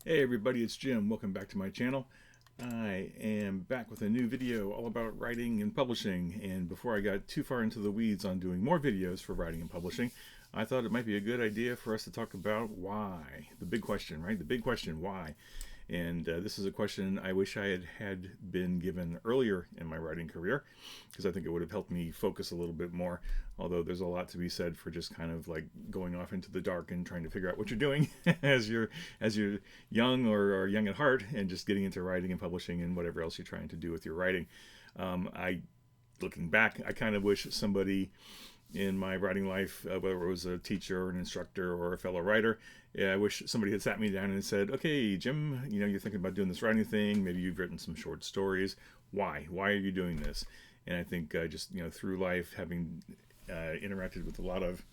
Hey everybody, it's Jim. Welcome back to my channel. I am back with a new video all about writing and publishing. And before I got too far into the weeds on doing more videos for writing and publishing, I thought it might be a good idea for us to talk about why. The big question, right? The big question, why? And this is a question I wish I had been given earlier in my writing career, because I think it would have helped me focus a little bit more. Although there's a lot to be said for just kind of like going off into the dark and trying to figure out what you're doing as you're young or young at heart, and just getting into writing and publishing and whatever else you're trying to do with your writing. I Looking back, I kind of wish somebody in my writing life, whether it was a teacher or an instructor or a fellow writer, yeah, I wish somebody had sat me down and said, "Okay, Jim, you're thinking about doing this writing thing. Maybe you've written some short stories. Why? Why are you doing this?" And I think just through life, having interacted with a lot of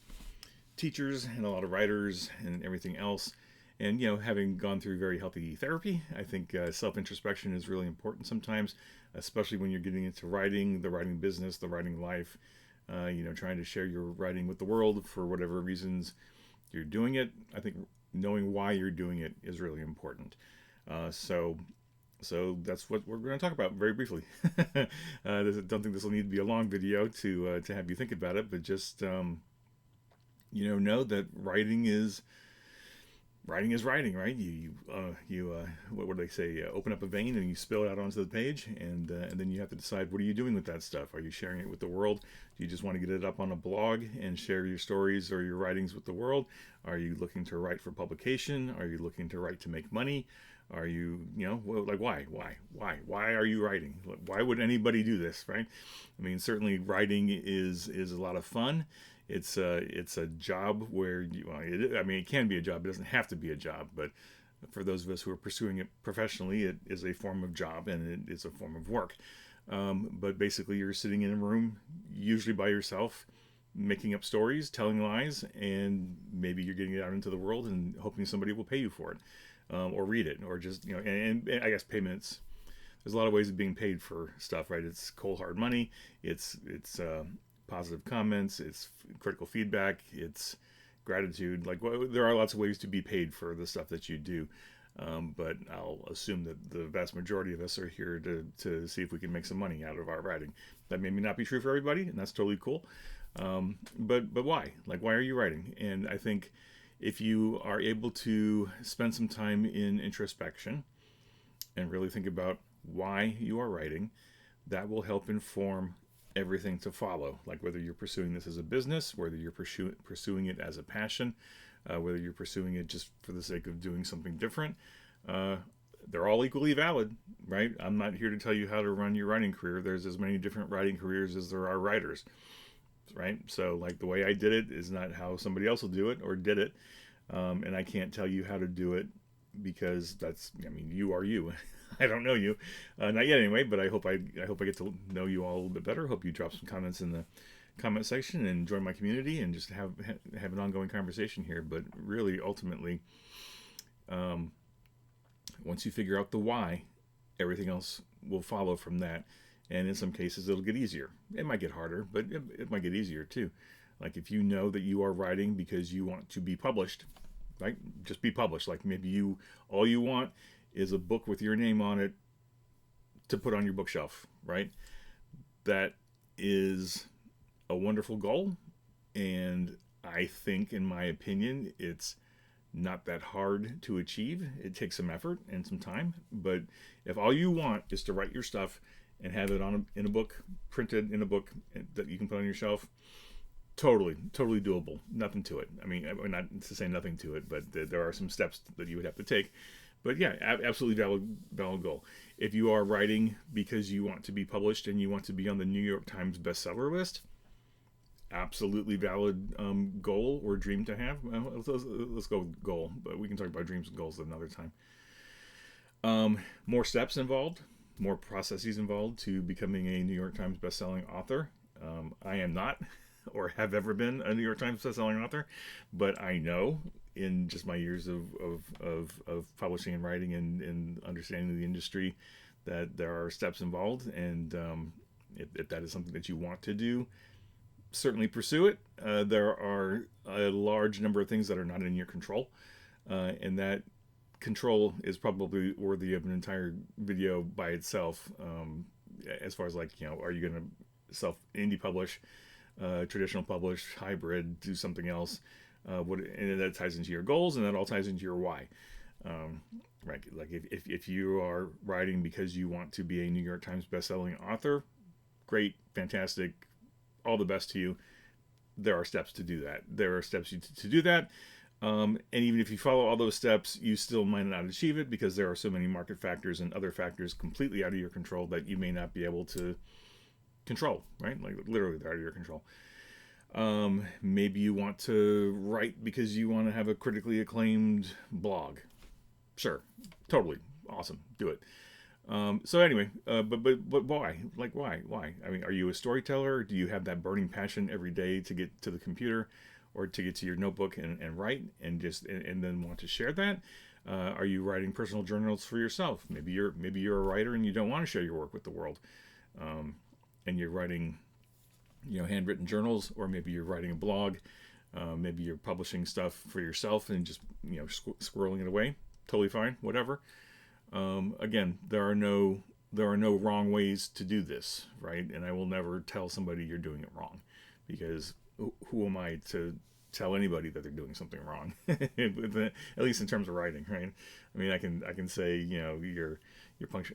teachers and a lot of writers and everything else, and having gone through very healthy therapy, I think self introspection is really important sometimes, especially when you're getting into writing, the writing business, the writing life. Trying to share your writing with the world for whatever reasons you're doing it. I think knowing why you're doing it is really important. Uh, so so that's what we're going to talk about very briefly. I don't think this will need to be a long video to have you think about it, but just know that writing is writing, right? What would they say? Open up a vein and you spill it out onto the page, and then you have to decide, what are you doing with that stuff? Are you sharing it with the world? Do you just want to get it up on a blog and share your stories or your writings with the world? Are you looking to write for publication? Are you looking to write to make money? Are you, like, why are you writing? Why would anybody do this, right? I mean, certainly writing is a lot of fun. It's a job where it can be a job. It doesn't have to be a job, but for those of us who are pursuing it professionally, it is a form of job and it is a form of work. But basically, you're sitting in a room, usually by yourself, making up stories, telling lies, and maybe you're getting it out into the world and hoping somebody will pay you for it, or read it, or just and I guess payments. There's a lot of ways of being paid for stuff, right? It's cold hard money. It's positive comments. It's critical feedback. It's gratitude. Like, well, there are lots of ways to be paid for the stuff that you do. But I'll assume that the vast majority of us are here to see if we can make some money out of our writing. That may not be true for everybody, and that's totally cool. But why? Like, why are you writing? And I think if you are able to spend some time in introspection and really think about why you are writing, that will help inform everything to follow. Like whether you're pursuing this as a business, whether you're pursuing it as a passion, whether you're pursuing it just for the sake of doing something different. Uh, they're all equally valid, right? I'm not here to tell you how to run your writing career. There's as many different writing careers as there are writers, right? So, like, the way I did it is not how somebody else will do it or did it. And I can't tell you how to do it because you are you. I don't know you, not yet anyway. But I hope I get to know you all a little bit better. Hope you drop some comments in the comment section and join my community and just have an ongoing conversation here. But really, ultimately, um, once you figure out the why, everything else will follow from that. And in some cases, it'll get easier. It might get harder, but it might get easier too. Like if you know that you are writing because you want to be published, right? Just be published. Like maybe all you want is a book with your name on it to put on your bookshelf, right? That is a wonderful goal. And I think, in my opinion, it's not that hard to achieve. It takes some effort and some time. But if all you want is to write your stuff and have it in a book, printed in a book that you can put on your shelf, totally doable. Nothing to it. I mean, not to say nothing to it, but there are some steps that you would have to take. But yeah, absolutely valid goal. If you are writing because you want to be published and you want to be on the New York Times bestseller list, absolutely valid goal or dream to have. Well, let's go with goal, but we can talk about dreams and goals another time. More steps involved, more processes involved to becoming a New York Times bestselling author. I am not or have ever been a New York Times bestselling author, but I know in just my years of publishing and writing and understanding the industry that there are steps involved. And if that is something that you want to do, certainly pursue it. There are a large number of things that are not in your control, and that control is probably worthy of an entire video by itself. As far as like, are you going to self indie publish, traditional publish, hybrid, do something else? And that ties into your goals, and that all ties into your why. Right, like if you are writing because you want to be a New York Times bestselling author, great, fantastic, all the best to you. There are steps to do that. There are steps to do that. And even if you follow all those steps, you still might not achieve it because there are so many market factors and other factors completely out of your control that you may not be able to control, right? Like literally they're out of your control. Maybe you want to write because you want to have a critically acclaimed blog. Sure, totally awesome, do it. So anyway, but why? Like why? I mean, are you a storyteller? Do you have that burning passion every day to get to the computer, or to get to your notebook and write and then want to share that? Are you writing personal journals for yourself? Maybe you're a writer and you don't want to share your work with the world, and you're writing, handwritten journals, or maybe you're writing a blog. Maybe you're publishing stuff for yourself and just squirreling it away. Totally fine, whatever. Again, there are no wrong ways to do this, right? And I will never tell somebody you're doing it wrong, because who am I to tell anybody that they're doing something wrong? At least in terms of writing, right? I mean, I can say, your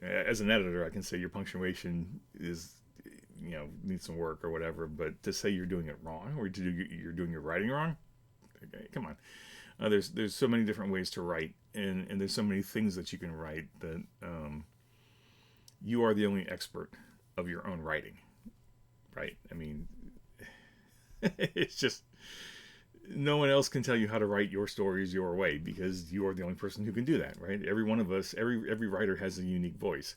as an editor, I can say your punctuation is, needs some work or whatever. But to say you're doing it wrong, or you're doing your writing wrong, okay, come on. There's so many different ways to write, and there's so many things that you can write that you are the only expert of your own writing, right? I mean, it's just no one else can tell you how to write your stories your way, because you are the only person who can do that, right? Every one of us, every writer has a unique voice,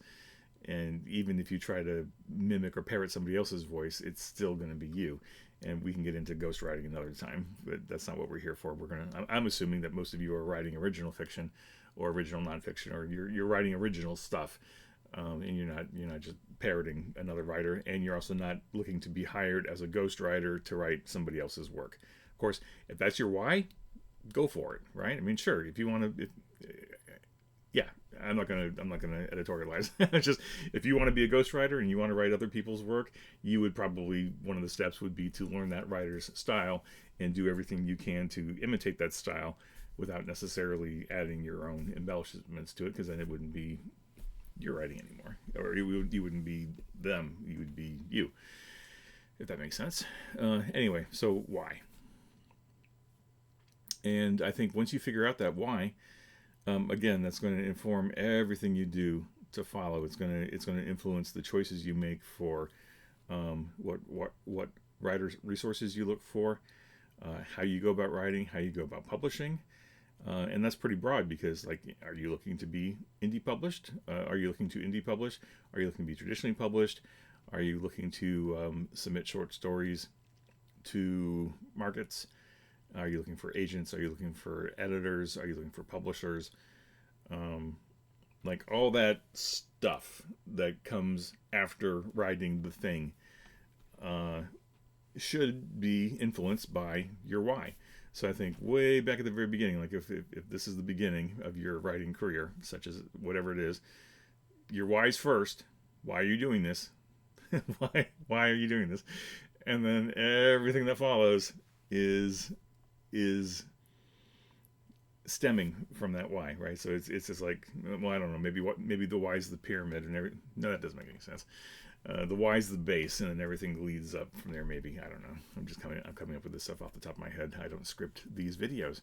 and even if you try to mimic or parrot somebody else's voice, it's still going to be you. And we can get into ghostwriting another time, but that's not what we're here for. I'm assuming that most of you are writing original fiction or original nonfiction, or you're writing original stuff, and you're not just parroting another writer, and you're also not looking to be hired as a ghostwriter to write somebody else's work. Of course, if that's your why, go for it, right? I mean, sure, if you want to, yeah, I'm not gonna editorialize. Just if you want to be a ghostwriter and you want to write other people's work, you would probably, one of the steps would be to learn that writer's style and do everything you can to imitate that style without necessarily adding your own embellishments to it, because then it wouldn't be your writing anymore, or you wouldn't be them. You would be you, if that makes sense. Anyway, so why? And I think once you figure out that why, again, that's going to inform everything you do to follow. It's going to influence the choices you make for what writers resources you look for, how you go about writing, how you go about publishing, and that's pretty broad, because like, are you looking to be indie published? Are you looking to indie publish? Are you looking to be traditionally published? Are you looking to submit short stories to markets? Are you looking for agents? Are you looking for editors? Are you looking for publishers? Like all that stuff that comes after writing the thing should be influenced by your why. So I think way back at the very beginning, like if this is the beginning of your writing career, such as whatever it is, your why's first. Why are you doing this? why are you doing this? And then everything that follows is stemming from that why, right? So it's just like, well, I don't know, maybe the why is the pyramid, and no, that doesn't make any sense. The why is the base, and then everything leads up from there. Maybe, I don't know. I'm coming up with this stuff off the top of my head. I don't script these videos,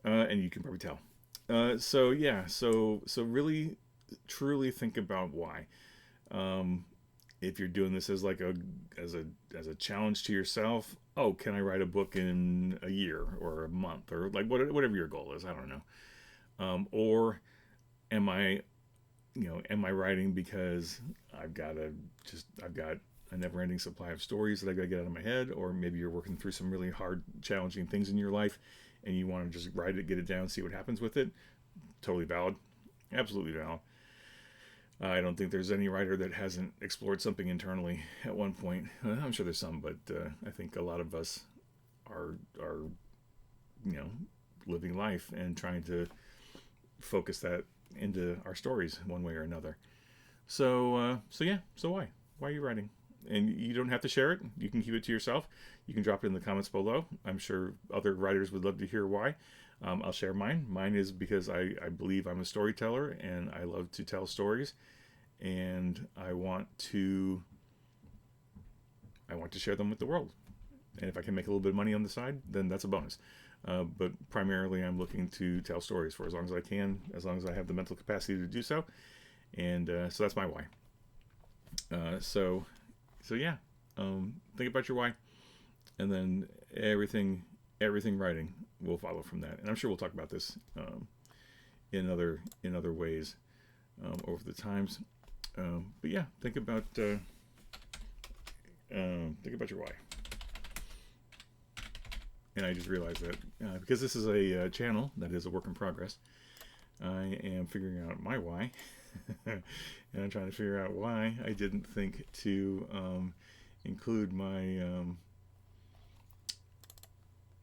and you can probably tell. So really, truly think about why. If you're doing this as like as a challenge to yourself, oh, can I write a book in a year or a month, or like whatever your goal is, I don't know. Or am I writing because I've got a never-ending supply of stories that I got to get out of my head? Or maybe you're working through some really hard, challenging things in your life, and you want to just write it, get it down, see what happens with it. Totally valid, absolutely valid. I don't think there's any writer that hasn't explored something internally at one point. I'm sure there's some, but I think a lot of us are living life and trying to focus that into our stories one way or another. So why? Why are you writing? And you don't have to share it. You can keep it to yourself. You can drop it in the comments below. I'm sure other writers would love to hear why. I'll share mine. Mine is because I believe I'm a storyteller and I love to tell stories, and I want to share them with the world. And if I can make a little bit of money on the side, then that's a bonus. But primarily, I'm looking to tell stories for as long as I can, as long as I have the mental capacity to do so. And so that's my why. So yeah, think about your why, and then everything writing will follow from that. And I'm sure we'll talk about this in other ways over the times. But yeah, think about your why. And I just realized that because this is a channel that is a work in progress, I am figuring out my why. And I'm trying to figure out why I didn't think to include my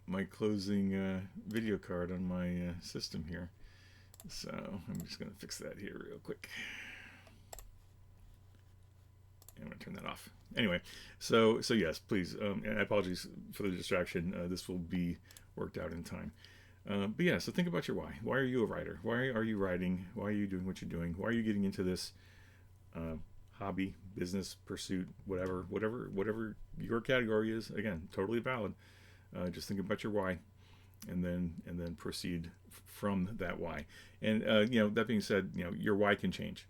my closing video card on my system here. So I'm just going to fix that here real quick. I'm going to turn that off. Anyway, so yes, please, and I apologize for the distraction. This will be worked out in time. But yeah, so think about your why. Why are you a writer? Why are you writing? Why are you doing what you're doing? Why are you getting into this hobby, business, pursuit, whatever your category is? Again, totally valid. Just think about your why, and then proceed from that why. And that being said, your why can change,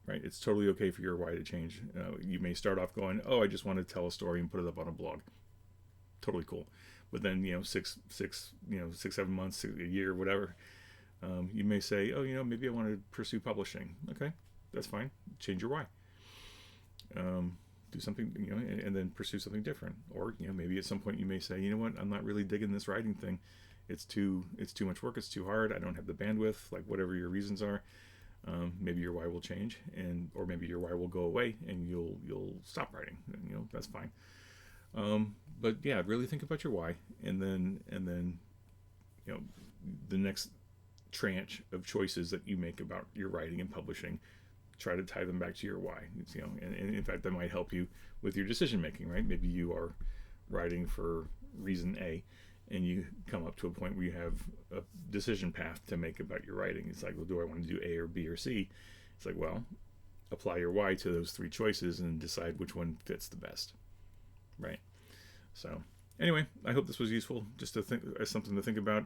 right? It's totally okay for your why to change. You may start off going, "Oh, I just want to tell a story and put it up on a blog." Totally cool. But then 6-7 months, a year, whatever, you may say, "Oh, maybe I want to pursue publishing." Okay, that's fine. Change your why. Do something, and then pursue something different. Or maybe at some point you may say, "You know what? I'm not really digging this writing thing. It's too much work. It's too hard. I don't have the bandwidth." Like whatever your reasons are, maybe your why will change, or maybe your why will go away and you'll stop writing. That's fine. But yeah, really think about your why, and then the next tranche of choices that you make about your writing and publishing, try to tie them back to your why. And in fact, that might help you with your decision making, right? Maybe you are writing for reason A, and you come up to a point where you have a decision path to make about your writing. It's like, well, do I want to do A or B or C? It's like, well, apply your why to those three choices and decide which one fits the best, right? So anyway, I hope this was useful, just to think as something to think about.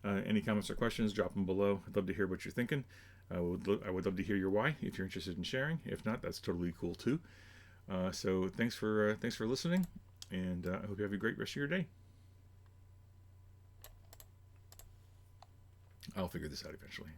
Any comments or questions, drop them below. I'd love to hear what you're thinking. I would love to hear your why if you're interested in sharing. If not, that's totally cool too. So thanks for listening, and I hope you have a great rest of your day. I'll figure this out eventually.